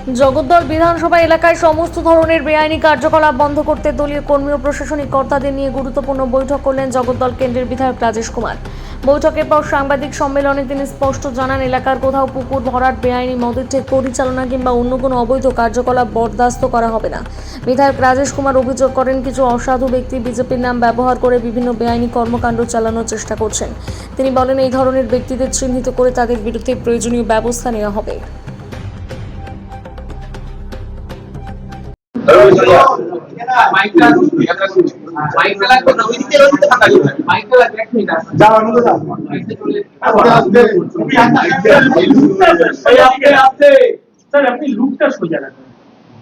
জগদ্দল বিধানসভা এলাকায় সমস্ত ধরনের বেআইনি কার্যকলাপ বন্ধ করতে দলীয় কর্মী ও প্রশাসনিক কর্তাদের নিয়ে গুরুত্বপূর্ণ বৈঠক করলেন জগদ্দল কেন্দ্রের বিধায়ক রাজেশ কুমার। বৈঠকের পর সাংবাদিক সম্মেলনে তিনি স্পষ্ট জানান, এলাকার কোথাও পুকুর ভরাট, বেআইনি মদের ঠেক পরিচালনা কিংবা অন্য কোনো অবৈধ কার্যকলাপ বরদাস্ত করা হবে না। বিধায়ক রাজেশ কুমার অভিযোগ করেন, কিছু অসাধু ব্যক্তি বিজেপির নাম ব্যবহার করে বিভিন্ন বেআইনি কর্মকাণ্ড চালানোর চেষ্টা করছেন। তিনি বলেন, এই ধরনের ব্যক্তিদের চিহ্নিত করে তাদের বিরুদ্ধে প্রয়োজনীয় ব্যবস্থা নেওয়া হবে।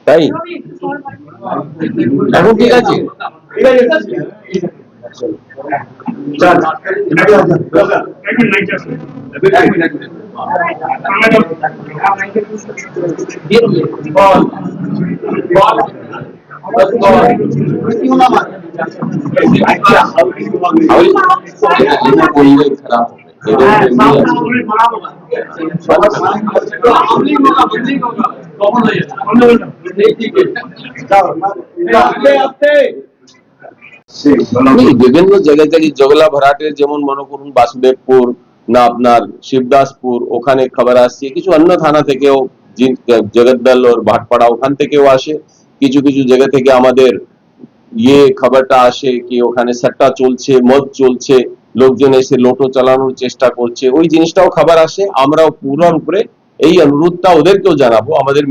তাই এখন ঠিক আছে। বিভিন্ন জায়গায় জগলা ভরাটের, যেমন মনে করুন বাসুদেবপুর না আপনার শিবদাসপুর, ওখানে খবর আসছে। কিছু অন্য থানা থেকেও, জগদ্দল और ভাটপাড়া ওখান থেকেও আসে। কিছু কিছু জায়গা থেকে আমাদের খবরটা আসে কি ওখানে সট্টা চলছে, মদ চলছে, লোকজন এসে লোটো চালানোর চেষ্টা করছে, ওই জিনিসটাও খবর আসে। আমরাও পুরোর উপরে এই অনুরোধটা ওদেরকেও জানাবো। আমাদের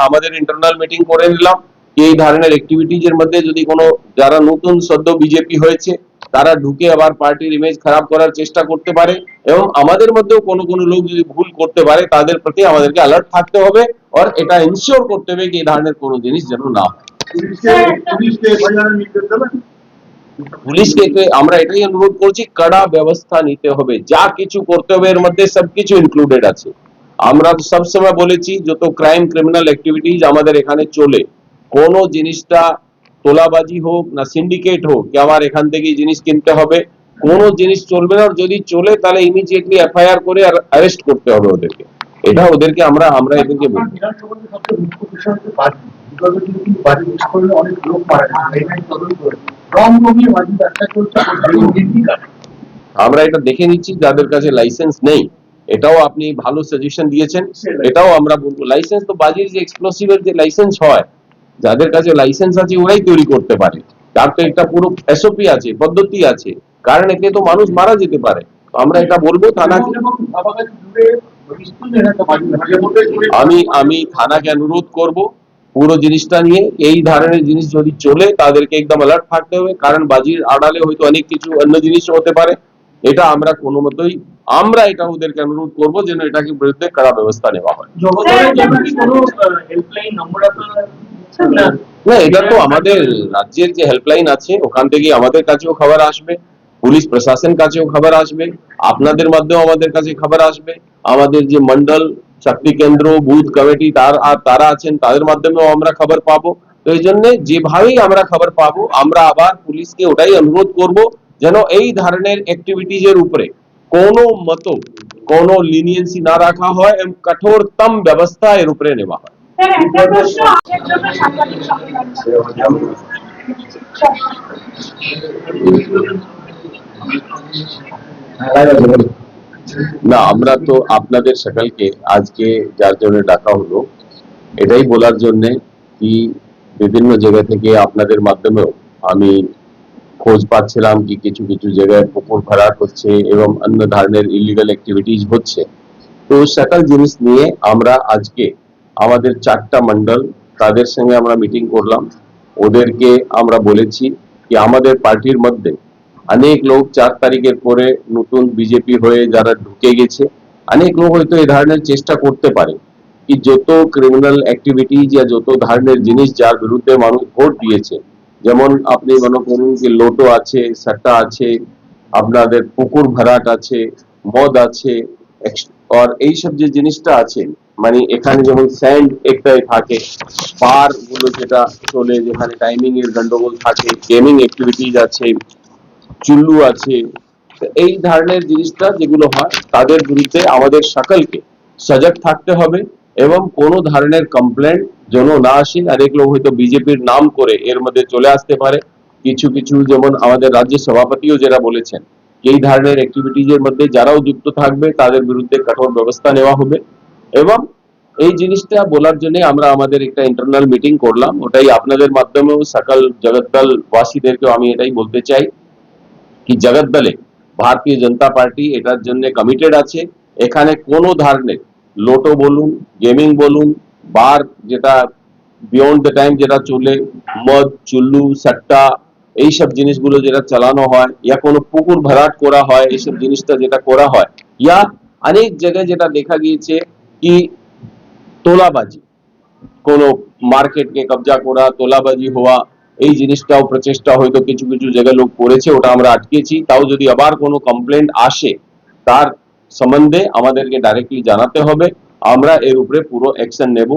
আমাদের ইন্টারনাল মিটিং করে নিলাম কি এই ধরনের অ্যাক্টিভিটিজ এর মধ্যে যদি কোনো যারা নতুন সদ্য বিজেপি হয়েছে তারা ঢুকে আবার পার্টির ইমেজ খারাপ করার চেষ্টা করতে পারে, এবং আমাদের মধ্যেও কোনো কোনো লোক যদি ভুল করতে পারে তাদের প্রতি আমাদেরকে অ্যালার্ট থাকতে হবে, আর এটা ইনশিওর করতে হবে কি এই ধরনের কোনো জিনিস যেন না হয়। পুলিশকে আমরা এটাই অনুরোধ করছি, কড়া ব্যবস্থা নিতে হবে, যা কিছু করতে হবে এর মধ্যে সবকিছু ইনক্লুডেড আছে। আমরা তো সবসময় বলেছি যত ক্রাইম ক্রিমিনাল অ্যাক্টিভিটিজ আমাদের এখানে চলে, কোনো জিনিসটা তোলাবাজি হোক না সিন্ডিকেট হোক, কি আমার এখান থেকে জিনিস কিনতে হবে, কোনো জিনিস চলবে না। আর যদি চলে তাহলে ইমিডিয়েটলি এফআইআর করে আর অ্যারেস্ট করতে হবে ওদেরকে। এটা ওদেরকে আমরা এদেরকে বলবো। আমরা এটা দেখে নিচ্ছি যাদের কাছে লাইসেন্স নেই, এটাও আপনি ভালো সাজেশন দিয়েছেন, এটাও আমরা বলবো। লাইসেন্স তো বাজির যে এক্সপ্লোসিভের যে লাইসেন্স হয়, যাদের কাছে লাইসেন্স আছে ওরাই তৈরি করতে পারে। তার তো একটা পুরো এসওপি আছে, পদ্ধতি আছে, কারণ এতে তো মানুষ মারা যেতে পারে। আমরা এটা বলবো থানাকে। আমি থানাকে অনুরোধ করব পুরো জিনিসটা নিয়ে, এই ধরনের জিনিস যদি চলে তাদেরকে একদম অ্যালার্ট থাকতে হবে, কারণ বাজির আড়ালে হয়তো অনেক কিছু অন্য জিনিস হতে পারে। এটা আমরা কোনো মতোই এটা ওদেরকে অনুরোধ করবো যেন এটাকে বিরুদ্ধে কড়া ব্যবস্থা নেওয়া হয়। না, এটা তো আমাদের রাজ্যের যে হেল্পলাইন আছে ওখান থেকে আমাদের কাছেও খবর আসবে, পুলিশ প্রশাসন কাছেও খবর আসবে, আপনাদের মাধ্যমেও আমাদের কাছে খবর আসবে, আমাদের যে মন্ডল শক্তি কেন্দ্র বুথ কমিটি তারা আছেন তাদের মাধ্যমেও আমরা খবর পাবো। তো এই জন্য যেভাবেই আমরা খবর পাবো আমরা আবার পুলিশকে ওটাই অনুরোধ করব যেন এই ধরনের অ্যাক্টিভিটিজ এর উপরে কোনো মতো কোনো লিনিয়েন্সি না রাখা হয় এবং কঠোরতম ব্যবস্থা এর উপরে নেওয়া হয়। না, আমরা তো আপনাদের সকলকে আজকে যার জন্য ডাকা হলো এটাই বলার জন্য কি বিভিন্ন জায়গা থেকে আপনাদের মাধ্যমেও আমি খোঁজ পাচ্ছিলাম কি কিছু কিছু জায়গায় পুকুর ভরাট হচ্ছে এবং অন্য ধরনের ইলিগাল অ্যাক্টিভিটিজ হচ্ছে। তো সকল জিনিস নিয়ে আমরা আজকে আমাদের 4টা মন্ডল তাদের সঙ্গে আমরা মিটিং করলাম। ওদেরকে আমরা বলেছি কি আমাদের পার্টির মধ্যে অনেক লোক 4 তারিখের পরে নতুন বিজেপি হয়ে যারা ঢুকে গেছে, অনেক লোক হয়তো এই ধরনের চেষ্টা করতে পারে কি যত ক্রিমিনাল অ্যাক্টিভিটিজ या যত ধরনের জিনিস যার বিরুদ্ধে মানুষ ভোট দিয়েছে, যেমন আপনি মনে করুন যে লোটো আছে, সট্টা আছে, আপনাদের পুকুর ভরাট আছে, মদ আছে, আর এই সব যে জিনিসটা আছে মানে এখানে যেমন স্যান্ড একটাই থাকে, পার গুলো যেটা চলে যেখানে টাইমিং এর গন্ডগোল থাকে, গেমিং অ্যাক্টিভিটিজ আছে, চুল্লু আছে, এই ধরনের জিনিসটা যেগুলো হয় তাদের বিরুদ্ধে আমাদের সকলকে সজাগ থাকতে হবে এবং কোনো ধরনের কমপ্লেন যেন না আসে। অনেক লোক হয়তো বিজেপির নাম করে এর মধ্যে চলে আসতে পারে। কিছু কিছু যেমন আমাদের রাজ্য সভাপতিও যারা বলেছেন এই ধরনের অ্যাক্টিভিটিজ এর মধ্যে যারাও যুক্ত থাকবে তাদের বিরুদ্ধে কঠোর ব্যবস্থা নেওয়া হবে। এবং এই জিনিসটা বলার জন্য আমরা আমাদের একটা ইন্টারনাল মিটিং করলাম, ওটাই আপনাদের মাধ্যমেও সকল জগদ্দল বাসীদেরকে আমি এটাই বলতে চাই কি জগদ্দলে ভারতীয় জনতা পার্টি এটার জন্য কমিটেড আছে। এখানে কোনো ধরনের লোটো বলুন, গেমিং বলুন, বার যেটা বিয়ন্ড দ্য টাইম যেটা চলে, মদ, চুল্লু, সাট্টা, এইসব জিনিসগুলো যেটা চালানো হয়, ইয়া কোনো পুকুর ভরাট করা হয়, এইসব জিনিসটা যেটা করা হয়, ইয়া অনেক জায়গায় যেটা দেখা গিয়েছে কি তোলাবাজি, কোনো মার্কেটকে কবজা করা, তোলাবাজি হওয়া, এই জিনিসটাও প্রচেষ্টা হয়তো কিছু কিছু জায়গায় লোক করেছে, ওটা আমরা আটকেছি। তাও যদি আবার কোনো কমপ্লেন্ট আসে তার সম্বন্ধে আমাদেরকে ডাইরেক্টলি জানাতে হবে, আমরা এর উপরে পুরো অ্যাকশন নেব।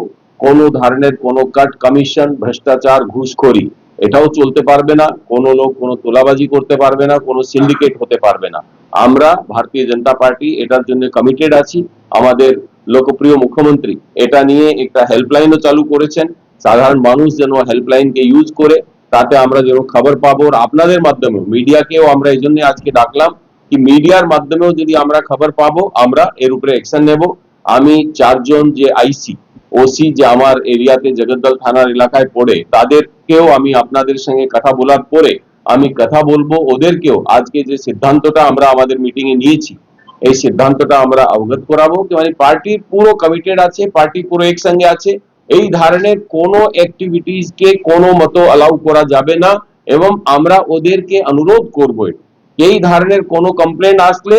কোনো ধরনের কোনো কাট, কমিশন, ভ্রষ্টাচার, ঘুষখোরি এটাও চলতে পারবে না। কোনো লোক কোনো তোলাবাজি করতে পারবে না, কোনো সিন্ডিকেট হতে পারবে না। আমরা ভারতীয় জনতা পার্টি এটার জন্য কমিটেড আছি। আমাদের লোকপ্রিয় মুখ্যমন্ত্রী এটা নিয়ে একটা হেল্পলাইনও চালু করেছেন, সাধারণ মানুষ যেন হেল্পলাইনকে ইউজ করে, তাতে আমরা যেন খবর পাবো। আর আপনাদের মাধ্যমে মিডিয়াকেও আমরা এই জন্য আজকে ডাকলাম কি মিডিয়ার মাধ্যমেও যদি আমরা খবর পাবো আমরা এর উপরে অ্যাকশন নেব। আমি চারজন যে আইসি ওসি যে আমার এরিয়াতে জগদ্দল থানার এলাকায় পড়ে তাদেরকেও আমি আপনাদের সঙ্গে কথা বলার পরে আমি কথা বলবো, ওদেরকেও আজকে যে সিদ্ধান্তটা আমরা আমাদের মিটিং এ নিয়েছি এই সিদ্ধান্তটা আমরা অবগত করাবো কি মানে পার্টি পুরো কমিটেড আছে, পার্টি পুরো একসঙ্গে আছে। এই ধরনের কোনো অ্যাক্টিভিটিজ কে কোনো মতো অ্যালাউ করা যাবে না এবং আমরা ওদেরকে অনুরোধ করব এই ধরনের কোনো কমপ্লেন আসলে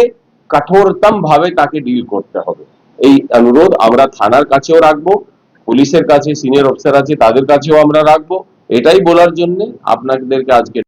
কঠোরতম ভাবে তাকে ডিল করতে হবে। এই অনুরোধ আমরা থানার কাছেও রাখবো, পুলিশের কাছে সিনিয়র অফিসার আছে তাদের কাছেও আমরা রাখবো। এটাই বলার জন্য আপনাদেরকে আজকে